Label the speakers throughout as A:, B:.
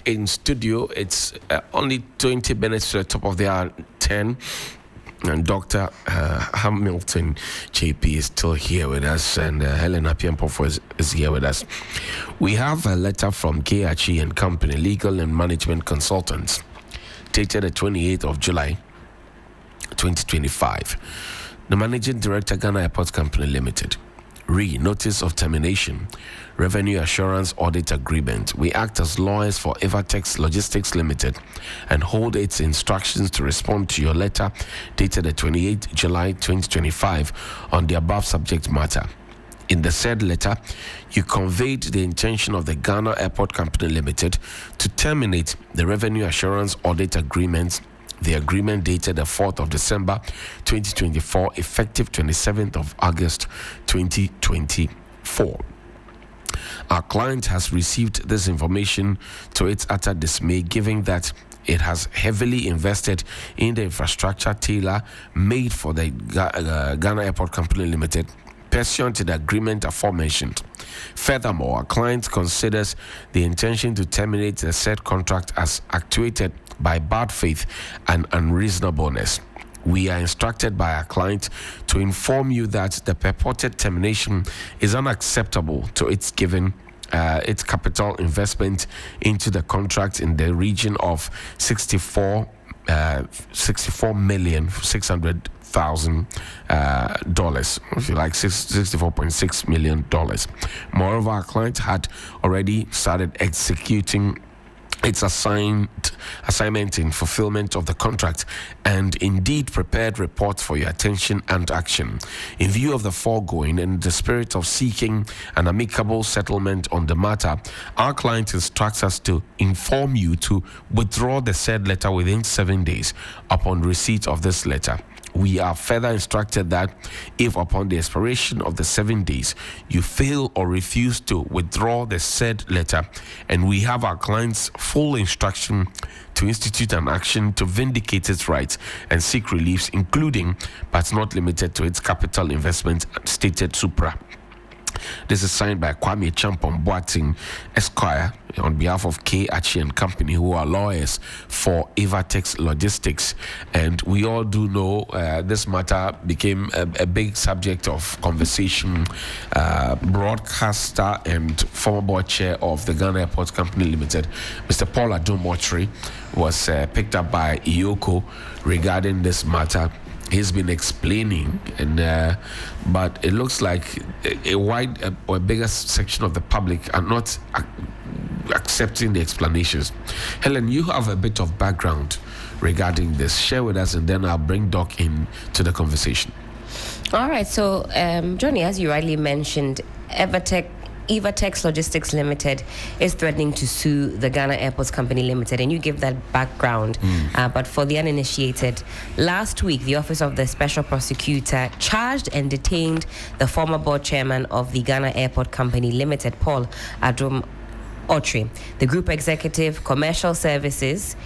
A: back in studio. It's only 20 minutes to the top of the hour 10. And Dr. Hamilton JP is still here with us, and Helen Apiampofo is here with us. We have a letter from KHE and Company, Legal and Management Consultants, dated the 28th of July, 2025. The Managing Director, Ghana Airports Company Limited. Notice of termination. Revenue Assurance Audit Agreement. We act as lawyers for Evatex Logistics Limited and hold its instructions to respond to your letter dated the 28th July 2025 on the above subject matter. In the said letter, you conveyed the intention of the Ghana Airport Company Limited to terminate the Revenue Assurance Audit Agreement. The agreement dated the 4th of December 2024, effective 27th of August 2024. Our client has received this information to its utter dismay, given that it has heavily invested in the infrastructure tailor-made for the Ghana Airport Company Limited, pursuant to the agreement aforementioned. Furthermore, our client considers the intention to terminate the said contract as actuated by bad faith and unreasonableness. We are instructed by our client to inform you that the purported termination is unacceptable to its given its capital investment into the contract in the region of $64,600,000, if you like, $64.6 million. Moreover, our client had already started executing its assignment in fulfillment of the contract and indeed prepared reports for your attention and action. In view of the foregoing and the spirit of seeking an amicable settlement on the matter, our client instructs us to inform you to withdraw the said letter within 7 days upon receipt of this letter. We are further instructed that if upon the expiration of the 7 days you fail or refuse to withdraw the said letter, and we have our client's full instruction to institute an action to vindicate its rights and seek reliefs, including but not limited to its capital investment stated supra. This is signed by Kwame Champon Boating Esquire on behalf of KHE and Company, who are lawyers for Evatex Logistics. And we all do know this matter became a big subject of conversation. Broadcaster and former board chair of the Ghana Airports Company Limited, Mr. Paul Adomotri, was picked up by Iyoko regarding this matter. He's been explaining, and but it looks like a wide or a bigger section of the public are not accepting the explanations. Helen, you have a bit of background regarding this. Share with us, and then I'll bring Doc in to the conversation.
B: All right. So, Johnny, as you rightly mentioned, Evatex Logistics Limited is threatening to sue the Ghana Airports Company Limited, and you give that background. But for the uninitiated, last week the Office of the Special Prosecutor charged and detained the former board chairman of the Ghana Airport Company Limited, Paul Adomotri, the Group Executive Commercial Services,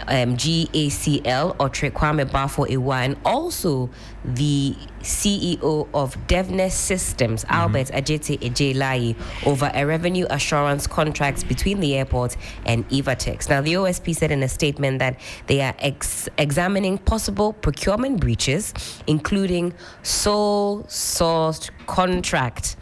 B: GACL, Otri Kwame Bafo Ewa, and also the CEO of Devness Systems, Albert Ajete Ejelayi, over a revenue assurance contract between the airport and Evatex. Now, the OSP said in a statement that they are examining possible procurement breaches, including sole-sourced contract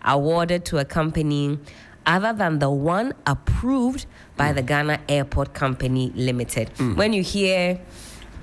B: awarded to a company other than the one approved by the Ghana Airport Company Limited. When you hear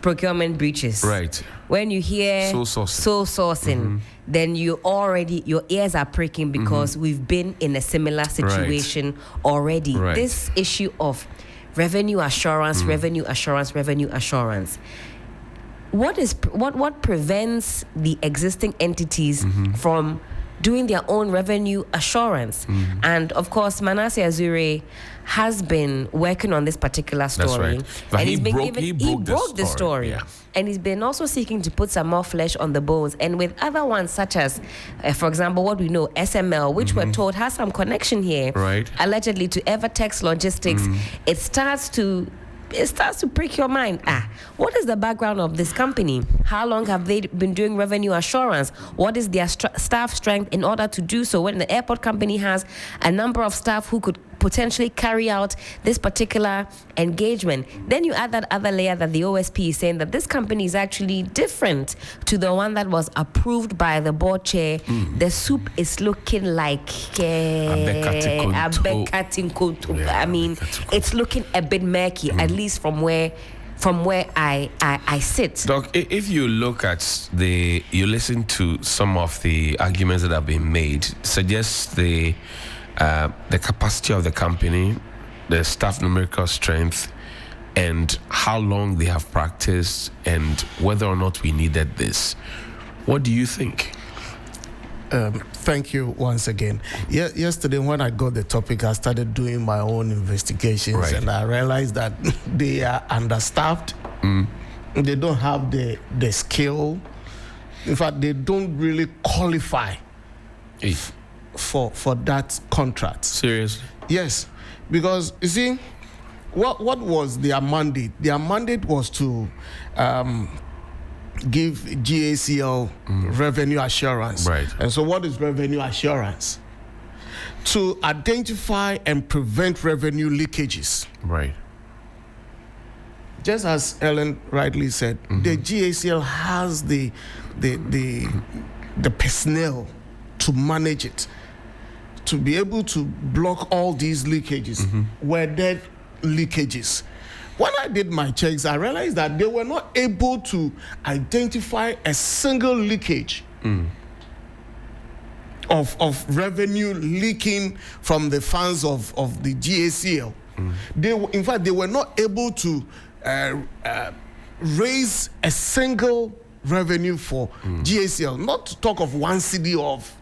B: procurement breaches,
A: right?
B: When you hear sole sourcing, then your ears are pricking, because we've been in a similar situation already.
A: Right.
B: This issue of revenue assurance. What prevents the existing entities from doing their own revenue assurance? And of course, Manasseh Azure has been working on this particular story.
A: That's right. But
B: and
A: he
B: broke the story.
A: Yeah.
B: And he's been also seeking to put some more flesh on the bones. And with other ones, such as, for example, what we know, SML, which we're told has some connection here, allegedly to Evatex Logistics, it starts to prick your mind. What is the background of this company? How long have they been doing revenue assurance? What is their staff strength in order to do so? When the airport company has a number of staff who could potentially carry out this particular engagement. Then you add that other layer that the OSP is saying that this company is actually different to the one that was approved by the board chair. The soup is looking like I mean, it's looking a bit murky, at least from where I sit.
A: Doc, if you look at you listen to some of the arguments that have been made, suggests the capacity of the company, the staff numerical strength, and how long they have practiced, and whether or not we needed this. What do you think?
C: Thank you once again. Yesterday, when I got the topic, I started doing my own investigations, and I realized that they are understaffed. They don't have the skill. In fact, they don't really qualify for that contract.
A: Seriously?
C: Yes, because you see, what was their mandate? Their mandate was to give GACL revenue assurance.
A: Right.
C: And so what is revenue assurance? To identify and prevent revenue leakages.
A: Right.
C: Just as Ellen rightly said, the GACL has the personnel to manage it, to be able to block all these leakages where there leakages. When I did my checks, I realized that they were not able to identify a single leakage of revenue leaking from the funds of the GACL. In fact, they were not able to raise a single revenue for GACL, not to talk of 1 cedi of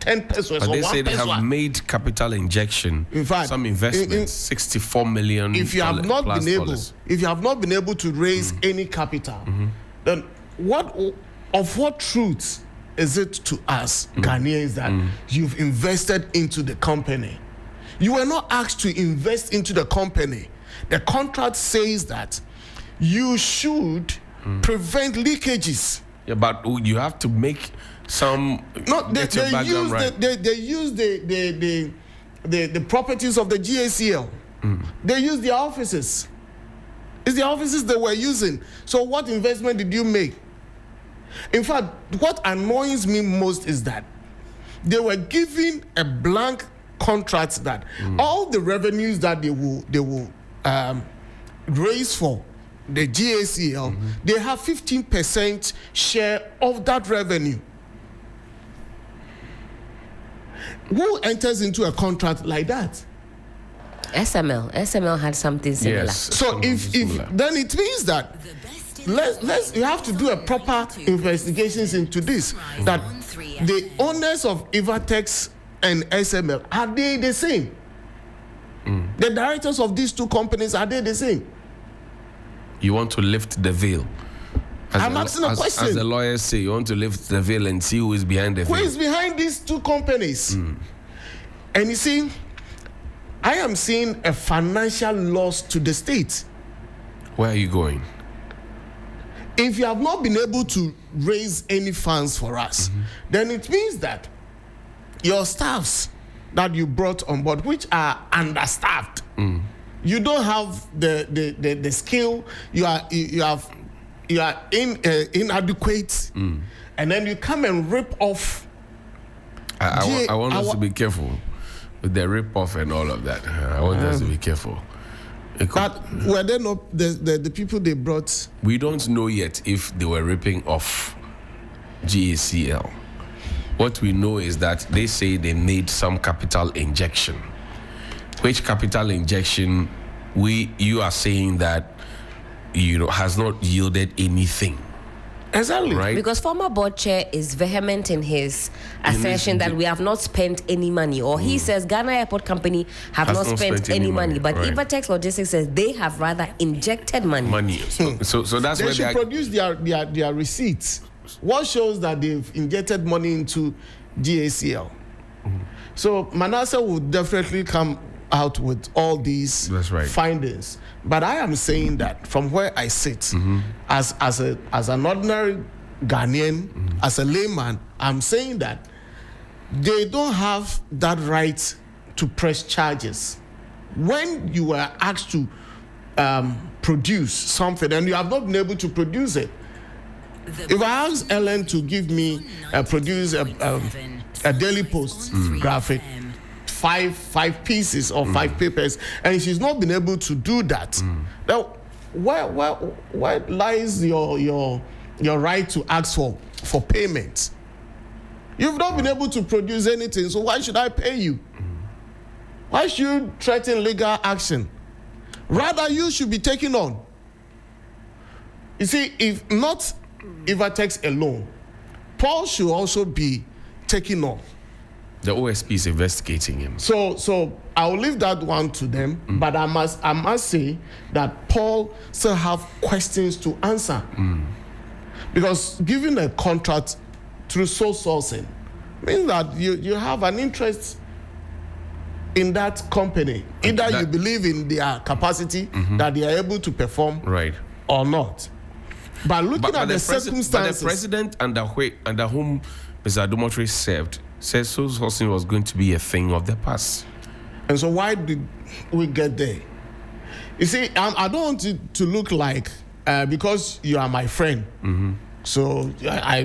C: 10 pesos.
A: But
C: or
A: they
C: 1
A: say they
C: peso.
A: have made capital injection.
C: In fact,
A: some investments, 64 million.
C: If you have not been able to raise any capital, then what truth is it to us Ghanaians that you've invested into the company? You were not asked to invest into the company. The contract says that you should prevent leakages.
A: Yeah, but you have to make some.
C: No, they use the properties of the GACL. They use their offices. It's the offices they were using. So what investment did you make? In fact, what annoys me most is that they were given a blank contract that all the revenues that they will raise for the GACL, they have 15% share of that revenue. Who enters into a contract like that?
B: SML had something similar.
A: Yes.
C: So if then it means that you have to do a proper investigations into this. That the owners of Evatex and SML, are they the same? The directors of these two companies, are they the same?
A: You want to lift the veil.
C: I'm asking a question.
A: As the lawyers say, you want to lift the veil and see who is behind the veil.
C: Who is behind these two companies? And you see, I am seeing a financial loss to the state.
A: Where are you going?
C: If you have not been able to raise any funds for us, then it means that your staffs that you brought on board, which are understaffed, you don't have the skill. You are inadequate, and then you come and rip off.
A: I want us to be careful with the rip off and all of that. I want us to be careful.
C: But were they not the people they brought?
A: We don't know yet if they were ripping off GACL. What we know is that they say they made some capital injection. Which capital injection you are saying that has not yielded anything.
C: Exactly.
A: Right?
B: Because former board chair is vehement in his assertion that we have not spent any money, or he says Ghana Airport Company have not spent any money. But
A: right.
B: Evatex Logistics says they have rather injected money.
A: So that's
C: they
A: where
C: should produce their receipts. What shows that they've injected money into GACL? So Manasseh will definitely come out with all these findings. But I am saying that from where I sit, as an ordinary Ghanaian, as a layman, I'm saying that they don't have that right to press charges. when you were asked to produce something and you have not been able to produce it, if I ask Ellen to give me produce a Daily Post graphic, five pieces or 5 papers, and she's not been able to do that, now where lies your right to ask for payment? You've not been able to produce anything, so why should I pay you? Why should you threaten legal action? Rather, you should be taken on. You see, if not Evatex alone, Paul should also be taken on.
A: The OSP is investigating him.
C: So I'll leave that one to them, but I must say that Paul still have questions to answer. Because giving a contract through sole sourcing means that you have an interest in that company. Either you believe in their capacity that they are able to perform,
A: right,
C: or not. But looking at the circumstances,
A: but the president under whom Mr. Adomotri served said sole sourcing was going to be a thing of the past.
C: And so why did we get there? You see, I don't want it to look like because you are my friend. So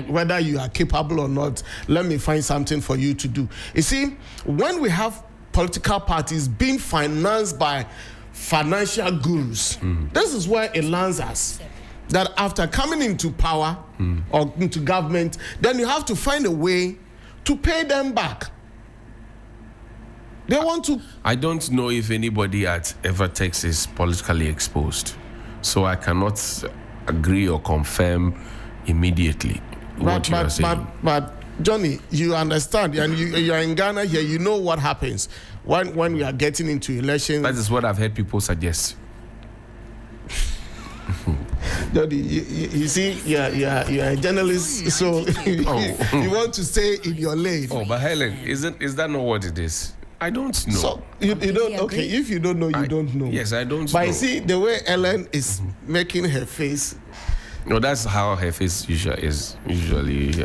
C: whether you are capable or not, let me find something for you to do. You see, when we have political parties being financed by financial gurus, this is where it lands us. That after coming into power or into government, then you have to find a way to pay them back. They want to.
A: I don't know if anybody at Evatex is politically exposed, so I cannot agree or confirm immediately what you are saying.
C: But Johnny, you understand, and you are in Ghana here. You know what happens when we are getting into elections.
A: That is what I've heard people suggest.
C: Johnny, you see, you're a journalist, so you want to stay in your lane.
A: Oh, but Helen, is that not what it is? I don't know.
C: So you don't. Okay, if you don't know, you don't know.
A: Yes, I don't know.
C: But you see, the way Ellen is making her face.
A: No, that's how her face usually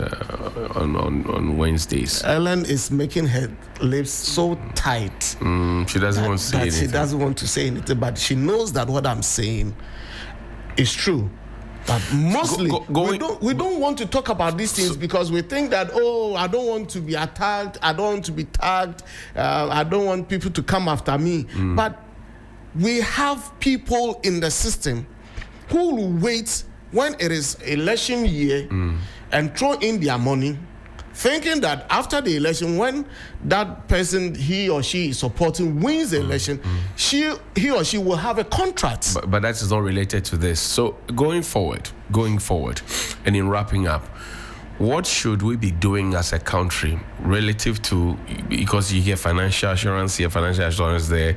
A: on Wednesdays.
C: Ellen is making her lips so tight.
A: She doesn't want to say anything.
C: She doesn't want to say anything, but she knows that what I'm saying is true. But mostly, we don't want to talk about these things because we think that, I don't want to be attacked, I don't want to be tagged, I don't want people to come after me. But we have people in the system who will wait when it is election year and throw in their money, thinking that after the election, when that person he or she is supporting wins the election, he or she will have a contract.
A: But that is not related to this. So going forward, and in wrapping up, what should we be doing as a country relative to, because you hear financial assurance there,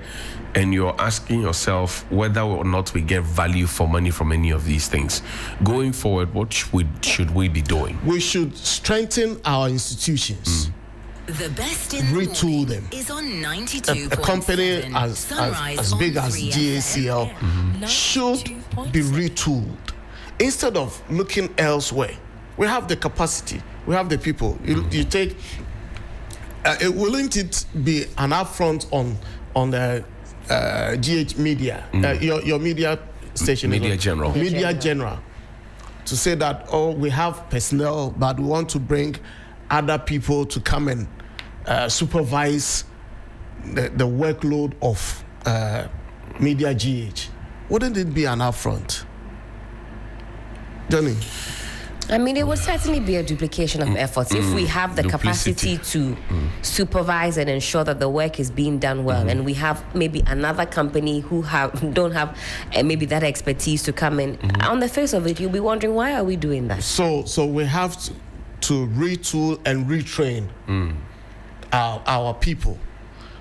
A: and you're asking yourself whether or not we get value for money from any of these things. Going forward, what should we be doing?
C: We should strengthen our institutions.
D: The best in
C: retool them.
D: Is on 92.7.
C: A company as big as GACL should be retooled. Instead of looking elsewhere, we have the capacity, we have the people. You take, wouldn't it be an upfront on the GH Media, your media station,
A: Media General,
C: to say that we have personnel, but we want to bring other people to come and supervise the workload of Media GH. Wouldn't it be an upfront, Johnny?
B: I mean, it would certainly be a duplication of efforts if we have the capacity to supervise and ensure that the work is being done well, and we have maybe another company who don't have maybe that expertise to come in. On the face of it, you'll be wondering, why are we doing that?
C: So we have to retool and retrain our people,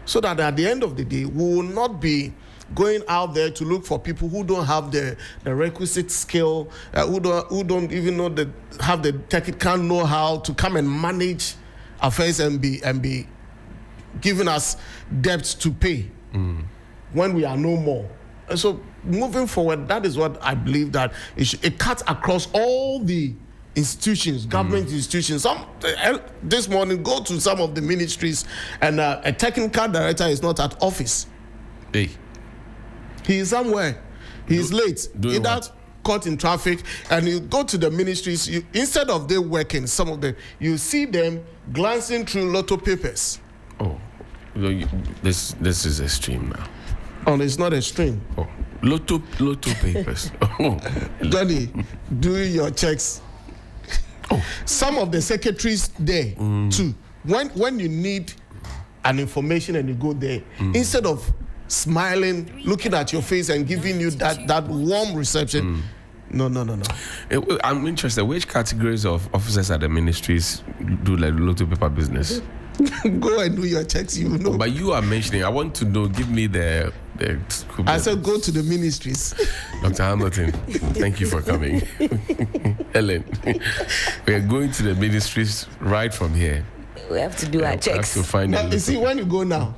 C: so that at the end of the day, we will not be going out there to look for people who don't have the requisite skill, who don't even have the technical know-how to come and manage affairs and be giving us debts to pay when we are no more. And so moving forward, that is what I believe, that it cuts across all the institutions, government institutions. This morning, go to some of the ministries and a technical director is not at office.
A: Hey.
C: He is somewhere. He's late.
A: Doing what?
C: Caught in traffic, and you go to the ministries. Instead of they working, some of them, you see them glancing through lotto papers.
A: Oh, this is extreme now.
C: Oh, it's not extreme.
A: Oh, lotto papers. Oh,
C: Johnny, do your checks. Oh, some of the secretaries there too. When you need an information and you go there, instead of smiling, looking at your face and giving you that warm reception. No.
A: I'm interested. Which categories of officers at the ministries do like lotto paper business?
C: Go and do your checks, you know.
A: But you are mentioning, I want to know, give me the
C: I said go to the ministries.
A: Dr. Hamilton, thank you for coming. Helen, we are going to the ministries right from here.
B: We have to do our checks.
A: We have to find
C: Now, you see, when you go now,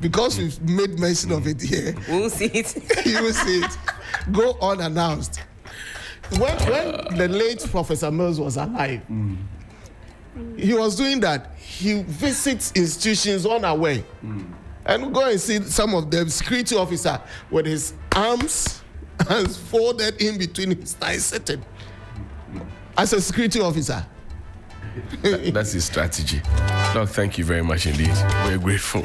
C: because we've made mention of it here,
B: We'll see it.
C: you will see it. Go unannounced. When the late Professor Mills was alive, he was doing that. He visits institutions unaware. And go and see some of them, security officer with his arms folded in between his thighs sitting. As a security officer.
A: That's his strategy. Doc, thank you very much indeed. We're grateful.